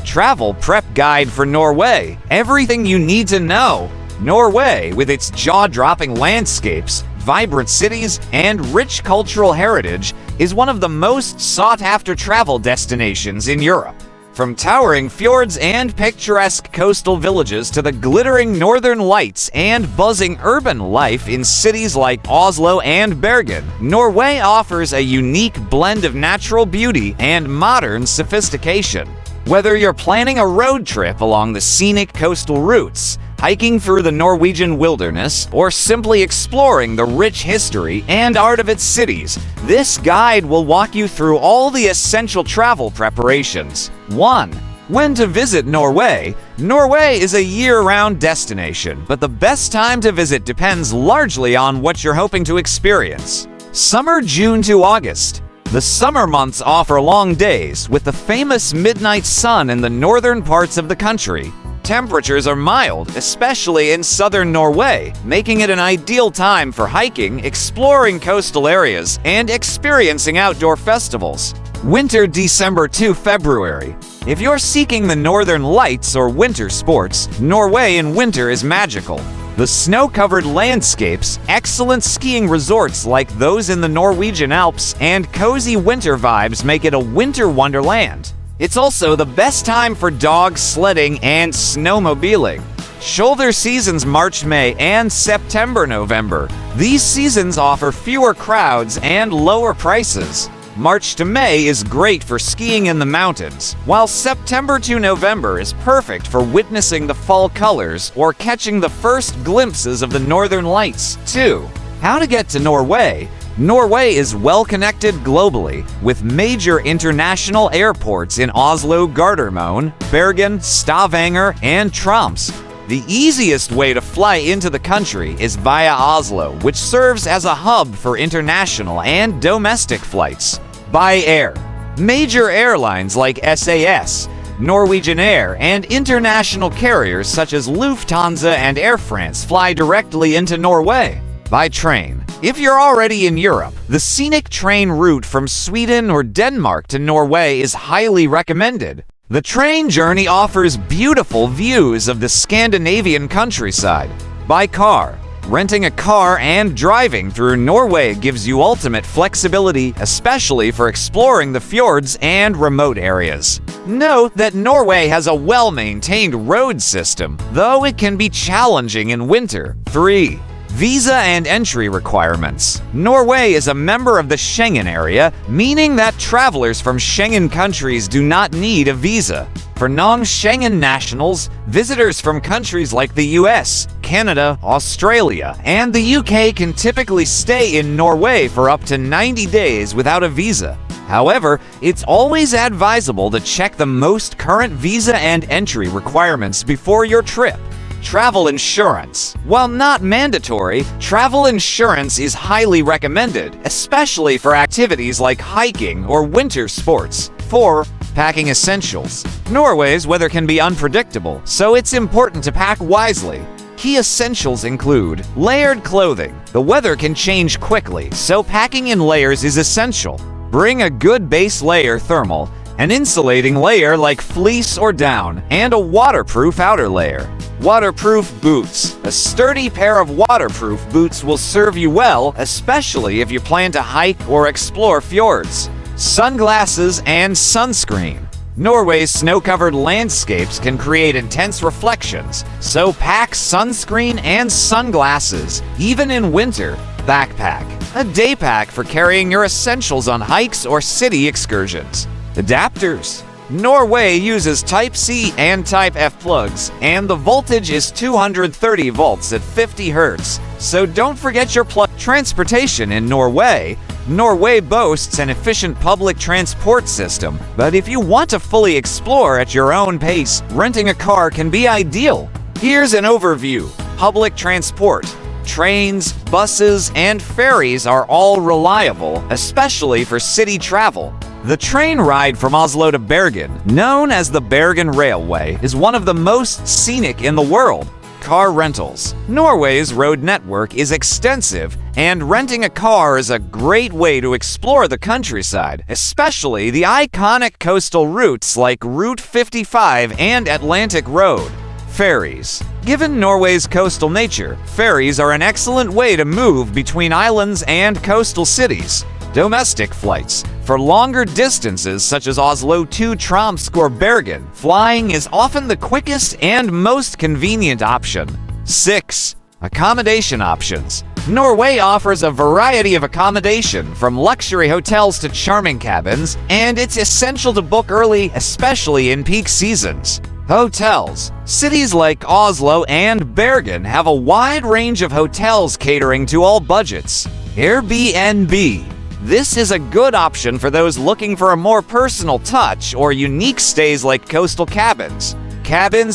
Travel Prep Guide for Norway. Everything you need to know. Norway, with its jaw-dropping landscapes, vibrant cities, and rich cultural heritage, is one of the most sought-after travel destinations in Europe. From towering fjords and picturesque coastal villages to the glittering northern lights and buzzing urban life in cities like Oslo and Bergen, Norway offers a unique blend of natural beauty and modern sophistication. Whether you're planning a road trip along the scenic coastal routes, hiking through the Norwegian wilderness, or simply exploring the rich history and art of its cities, this guide will walk you through all the essential travel preparations. 1. When to visit Norway. Norway is a year-round destination, but the best time to visit depends largely on what you're hoping to experience. Summer, June to August. The summer months offer long days, with the famous midnight sun in the northern parts of the country. Temperatures are mild, especially in southern Norway, making it an ideal time for hiking, exploring coastal areas, and experiencing outdoor festivals. Winter, December to February. If you're seeking the northern lights or winter sports, Norway in winter is magical. The snow-covered landscapes, excellent skiing resorts like those in the Norwegian Alps, and cozy winter vibes make it a winter wonderland. It's also the best time for dog sledding and snowmobiling. Shoulder seasons March, May, and September, November. These seasons offer fewer crowds and lower prices. March to May is great for skiing in the mountains, while September to November is perfect for witnessing the fall colors or catching the first glimpses of the northern lights. 2. How to get to Norway. Norway is well connected globally, with major international airports in Oslo, Gardermoen, Bergen, Stavanger, and Troms. The easiest way to fly into the country is via Oslo, which serves as a hub for international and domestic flights. By air. Major airlines like SAS, Norwegian Air, and international carriers such as Lufthansa and Air France fly directly into Norway. By train. If you're already in Europe, the scenic train route from Sweden or Denmark to Norway is highly recommended. The train journey offers beautiful views of the Scandinavian countryside. By car. Renting a car and driving through Norway gives you ultimate flexibility, especially for exploring the fjords and remote areas. Note that Norway has a well-maintained road system, though it can be challenging in winter. 3. Visa and entry requirements. Norway is a member of the Schengen area, meaning that travelers from Schengen countries do not need a visa. For non-Schengen nationals, visitors from countries like the US, Canada, Australia, and the UK can typically stay in Norway for up to 90 days without a visa. However, it's always advisable to check the most current visa and entry requirements before your trip. Travel insurance. While not mandatory, travel insurance is highly recommended, especially for activities like hiking or winter sports. 4. Packing essentials. Norway's weather can be unpredictable, so it's important to pack wisely. Key essentials include layered clothing. The weather can change quickly, so packing in layers is essential. Bring a good base layer thermal, an insulating layer like fleece or down, and a waterproof outer layer. Waterproof boots. A sturdy pair of waterproof boots will serve you well, especially if you plan to hike or explore fjords. Sunglasses and sunscreen. Norway's snow-covered landscapes can create intense reflections, so pack sunscreen and sunglasses, even in winter. Backpack. A day pack for carrying your essentials on hikes or city excursions. Adapters. Norway uses Type-C and Type-F plugs, and the voltage is 230 volts at 50 Hz, so don't forget your plug. Transportation in Norway. Norway boasts an efficient public transport system, but if you want to fully explore at your own pace, renting a car can be ideal. Here's an overview. Public transport. Trains, buses, and ferries are all reliable, especially for city travel. The train ride from Oslo to Bergen, known as the Bergen Railway, is one of the most scenic in the world. car rentals. Norway's road network is extensive, and renting a car is a great way to explore the countryside, especially the iconic coastal routes like Route 55 and Atlantic Road. Ferries. Given Norway's coastal nature, ferries are an excellent way to move between islands and coastal cities. Domestic flights. For longer distances such as Oslo to Tromsø or Bergen, flying is often the quickest and most convenient option. 6. Accommodation options. Norway offers a variety of accommodation, from luxury hotels to charming cabins, and it's essential to book early, especially in peak seasons. Hotels. Cities like Oslo and Bergen have a wide range of hotels catering to all budgets. Airbnb. This is a good option for those looking for a more personal touch or unique stays like coastal cabins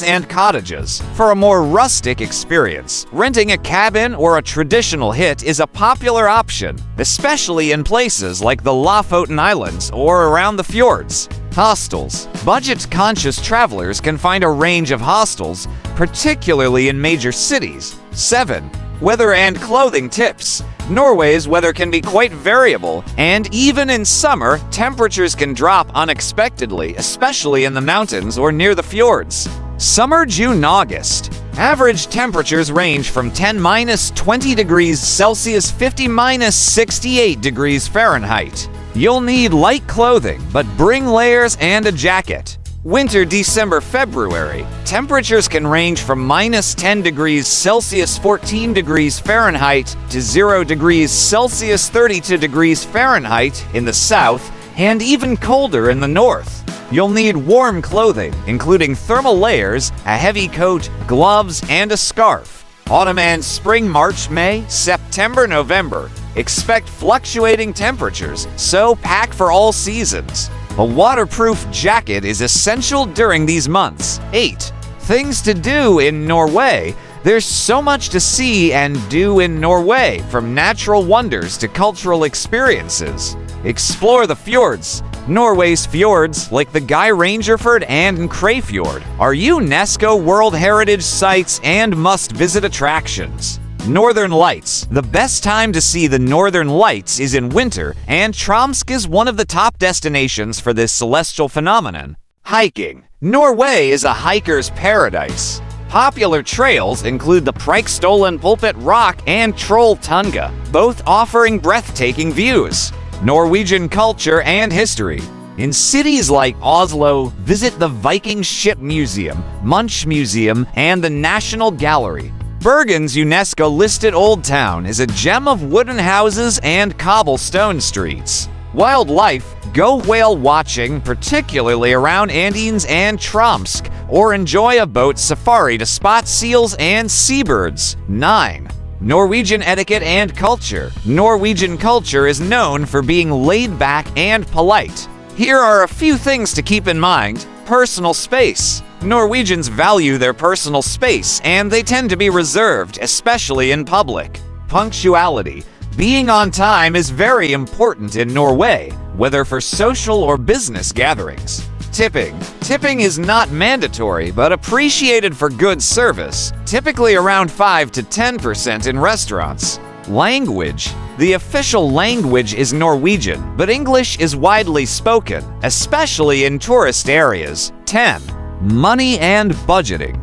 and cottages. For a more rustic experience, renting a cabin or a traditional hut is a popular option, especially in places like the Lofoten Islands or around the fjords. Hostels. Budget-conscious travelers can find a range of hostels, particularly in major cities. 7. Weather and clothing tips. Norway's weather can be quite variable, and even in summer, temperatures can drop unexpectedly, especially in the mountains or near the fjords. Summer, June-August. Average temperatures range from 10-20 degrees Celsius 50-68 degrees Fahrenheit. You'll need light clothing, but bring layers and a jacket. Winter, December, February. Temperatures can range from -10 degrees Celsius 14 degrees Fahrenheit to 0 degrees Celsius 32 degrees Fahrenheit in the south, and even colder in the north. You'll need warm clothing, including thermal layers, a heavy coat, gloves, and a scarf. Autumn and spring, March, May, September, November. Expect fluctuating temperatures, so pack for all seasons. A waterproof jacket is essential during these months. 8. Things to do in Norway. There's so much to see and do in Norway, from natural wonders to cultural experiences. Explore the fjords. Norway's fjords, like the Geirangerfjord and Krefjord, are UNESCO World Heritage Sites and must-visit attractions. Northern Lights. The best time to see the Northern Lights is in winter, and Tromsø is one of the top destinations for this celestial phenomenon. Hiking. Norway is a hiker's paradise. Popular trails include the Preikestolen Pulpit Rock and Trolltunga, both offering breathtaking views. Norwegian culture and history. In cities like Oslo, visit the Viking Ship Museum, Munch Museum, and the National Gallery. Bergen's UNESCO-listed Old Town is a gem of wooden houses and cobblestone streets. Wildlife. Go whale watching, particularly around Andines and Tromsø, or enjoy a boat safari to spot seals and seabirds. 9. Norwegian etiquette and culture. Norwegian culture is known for being laid back and polite. Here are a few things to keep in mind. Personal space. Norwegians value their personal space, and they tend to be reserved, especially in public. Punctuality. Being on time is very important in Norway, whether for social or business gatherings. Tipping. Tipping is not mandatory, but appreciated for good service, typically around 5 to 10% in restaurants. Language. The official language is Norwegian, but English is widely spoken, especially in tourist areas. 10. Money and budgeting.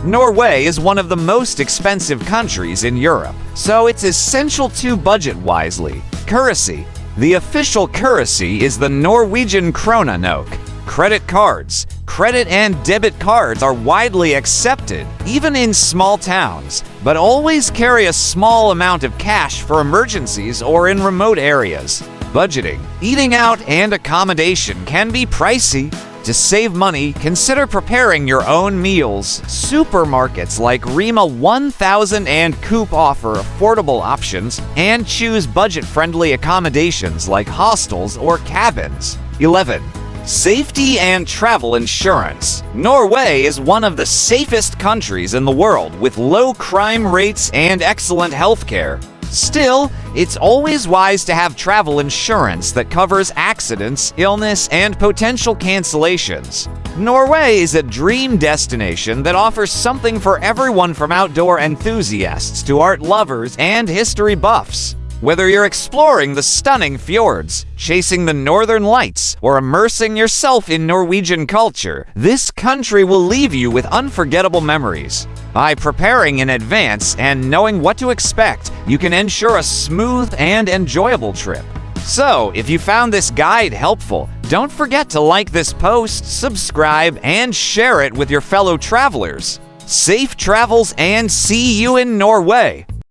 Norway is one of the most expensive countries in Europe, so it's essential to budget wisely. Currency. The official currency is the Norwegian krone. Credit cards. Credit and debit cards are widely accepted, even in small towns, but always carry a small amount of cash for emergencies or in remote areas. Budgeting. Eating out and accommodation can be pricey. To save money, consider preparing your own meals. Supermarkets like Rema 1000 and Coop offer affordable options, and choose budget-friendly accommodations like hostels or cabins. 11. Safety and travel insurance. Norway is one of the safest countries in the world with low crime rates and excellent healthcare. Still, it's always wise to have travel insurance that covers accidents, illness, and potential cancellations. Norway is a dream destination that offers something for everyone from outdoor enthusiasts to art lovers and history buffs. Whether you're exploring the stunning fjords, chasing the northern lights, or immersing yourself in Norwegian culture, this country will leave you with unforgettable memories. By preparing in advance and knowing what to expect, you can ensure a smooth and enjoyable trip. So, if you found this guide helpful, don't forget to like this post, subscribe, and share it with your fellow travelers. Safe travels and see you in Norway!